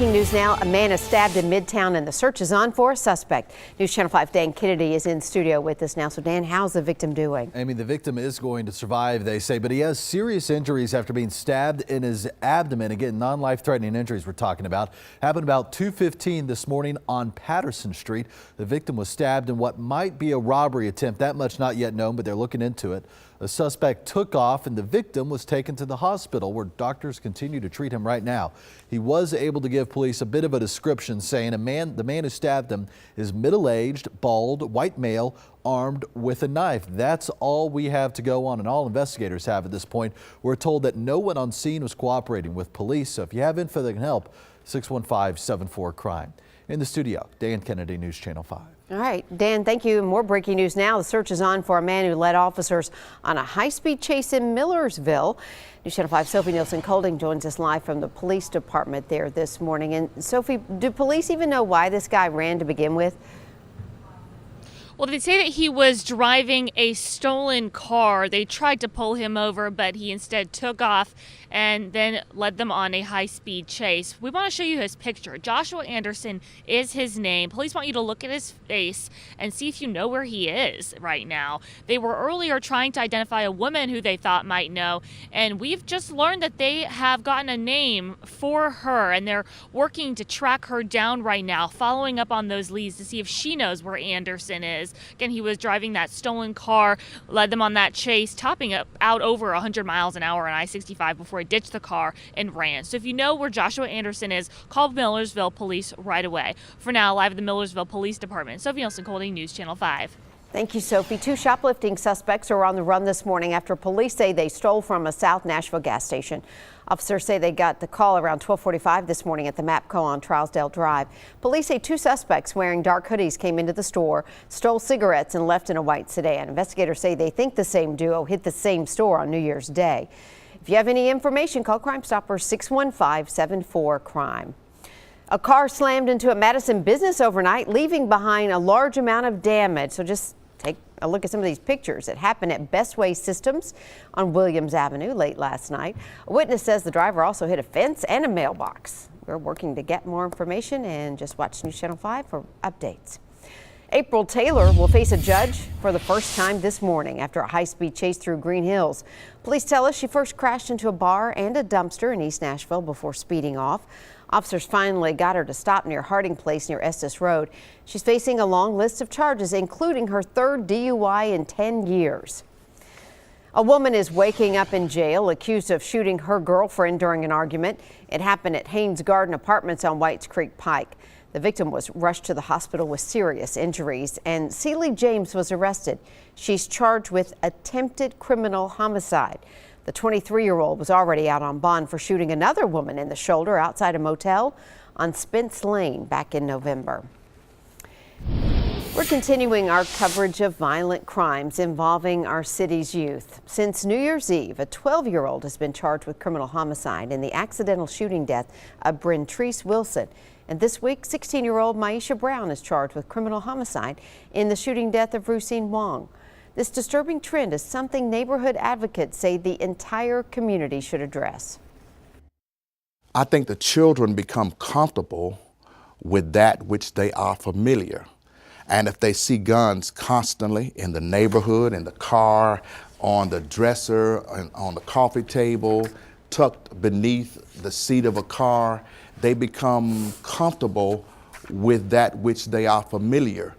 Breaking news now. A man is stabbed in Midtown and the search is on for a suspect. News Channel 5 Dan Kennedy is in studio with us now. So Dan, how's the victim doing? Amy, the victim is going to survive, they say, but he has serious injuries after being stabbed in his abdomen. Again, non-life-threatening injuries we're talking about. Happened about 2:15 this morning on Patterson Street. The victim was stabbed in what might be a robbery attempt. That much not yet known, but they're looking into it. The suspect took off and the victim was taken to the hospital where doctors continue to treat him right now. He was able to give police a bit of a description, saying the man who stabbed him is middle-aged, bald, white male, armed with a knife. That's all we have to go on, and all investigators have at this point. We're told that no one on scene was cooperating with police, so if you have info that can help, 615-74-CRIME. In the studio, Dan Kennedy, News Channel 5. All right, Dan, thank you. More breaking news now. The search is on for a man who led officers on a high-speed chase in Millersville. News Channel 5 Sophie Nielsen-Colding joins us live from the police department there this morning. And Sophie, do police even know why this guy ran to begin with? Well, they say that he was driving a stolen car. They tried to pull him over, but he instead took off and then led them on a high-speed chase. We want to show you his picture. Joshua Anderson is his name. Police want you to look at his face and see if you know where he is right now. They were earlier trying to identify a woman who they thought might know, and we've just learned that they have gotten a name for her, and they're working to track her down right now, following up on those leads to see if she knows where Anderson is. Again, he was driving that stolen car, led them on that chase, topping out over 100 miles an hour on I-65 before he ditched the car and ran. So if you know where Joshua Anderson is, call Millersville Police right away. For now, live at the Millersville Police Department, Sophie Nielsen-Colding, News Channel 5. Thank you, Sophie. 2 shoplifting suspects are on the run this morning after police say they stole from a South Nashville gas station. Officers say they got the call around 12:45 this morning at the MAPCO on Trousdale Drive. Police say 2 suspects wearing dark hoodies came into the store, stole cigarettes, and left in a white sedan. Investigators say they think the same duo hit the same store on New Year's Day. If you have any information, call Crime Stoppers 615-74-CRIME. A car slammed into a Madison business overnight, leaving behind a large amount of damage. So just take a look at some of these pictures. It happened at Bestway Systems on Williams Avenue late last night. A witness says the driver also hit a fence and a mailbox. We're working to get more information, and just watch News Channel 5 for updates. April Taylor will face a judge for the first time this morning after a high-speed chase through Green Hills. Police tell us she first crashed into a bar and a dumpster in East Nashville before speeding off. Officers finally got her to stop near Harding Place near Estes Road. She's facing a long list of charges, including her 3rd DUI in 10 years. A woman is waking up in jail accused of shooting her girlfriend during an argument. It happened at Haynes Garden Apartments on Whites Creek Pike. The victim was rushed to the hospital with serious injuries, and Celie James was arrested. She's charged with attempted criminal homicide. The 23-year-old was already out on bond for shooting another woman in the shoulder outside a motel on Spence Lane back in November. We're continuing our coverage of violent crimes involving our city's youth. Since New Year's Eve, a 12-year-old has been charged with criminal homicide in the accidental shooting death of Brentrice Wilson. And this week, 16-year-old Maisha Brown is charged with criminal homicide in the shooting death of Rusine Wong. This disturbing trend is something neighborhood advocates say the entire community should address. I think the children become comfortable with that which they are familiar. And if they see guns constantly in the neighborhood, in the car, on the dresser, on the coffee table, tucked beneath the seat of a car, they become comfortable with that which they are familiar.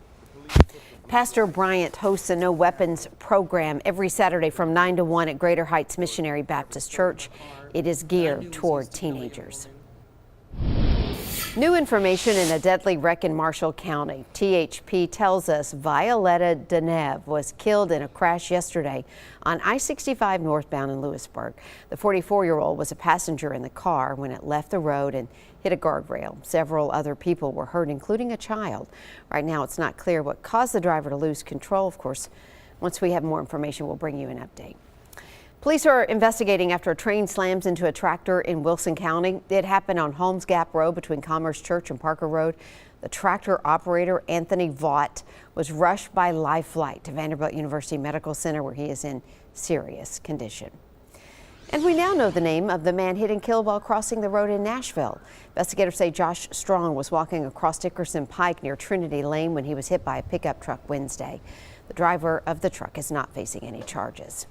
Pastor Bryant hosts a No Weapons program every Saturday from 9 to 1 at Greater Heights Missionary Baptist Church. It is geared toward teenagers. New information in a deadly wreck in Marshall County. THP tells us Violetta Deneve was killed in a crash yesterday on I-65 northbound in Lewisburg. The 44-year-old was a passenger in the car when it left the road and hit a guardrail. Several other people were hurt, including a child. Right now, it's not clear what caused the driver to lose control. Of course, once we have more information, we'll bring you an update. Police are investigating after a train slams into a tractor in Wilson County. It happened on Holmes Gap Road between Commerce Church and Parker Road. The tractor operator, Anthony Vaught, was rushed by life flight to Vanderbilt University Medical Center, where he is in serious condition. And we now know the name of the man hit and killed while crossing the road in Nashville. Investigators say Josh Strong was walking across Dickerson Pike near Trinity Lane when he was hit by a pickup truck Wednesday. The driver of the truck is not facing any charges.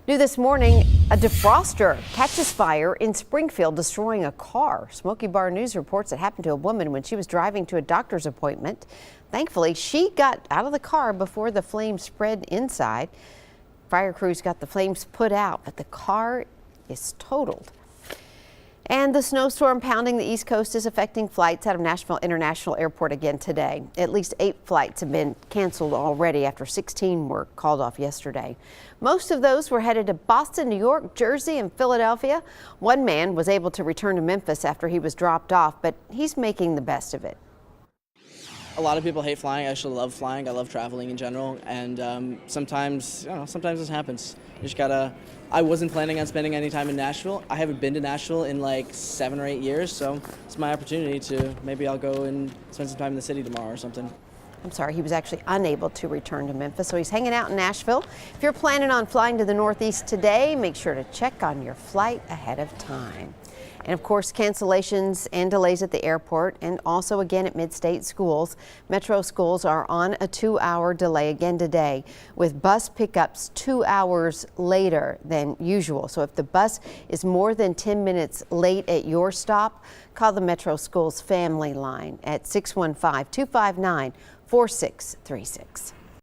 New this morning, a defroster catches fire in Springfield, destroying a car. Smoky Bar News reports it happened to a woman when she was driving to a doctor's appointment. Thankfully, she got out of the car before the flames spread inside. Fire crews got the flames put out, but the car is totaled. And the snowstorm pounding the East Coast is affecting flights out of Nashville International Airport again today. At least 8 flights have been canceled already after 16 were called off yesterday. Most of those were headed to Boston, New York, Jersey, and Philadelphia. One man was able to return to Memphis after he was dropped off, but he's making the best of it. A lot of people hate flying. I actually love flying. I love traveling in general, and sometimes this happens. You just gotta. I wasn't planning on spending any time in Nashville. I haven't been to Nashville in like 7 or 8 years, so it's my opportunity to maybe I'll go and spend some time in the city tomorrow or something. I'm sorry, he was actually unable to return to Memphis, so he's hanging out in Nashville. If you're planning on flying to the Northeast today, make sure to check on your flight ahead of time. And of course, cancellations and delays at the airport and also again at mid-state schools. Metro schools are on a 2-hour delay again today, with bus pickups 2 hours later than usual. So if the bus is more than 10 minutes late at your stop, call the Metro Schools family line at 615-259-4636.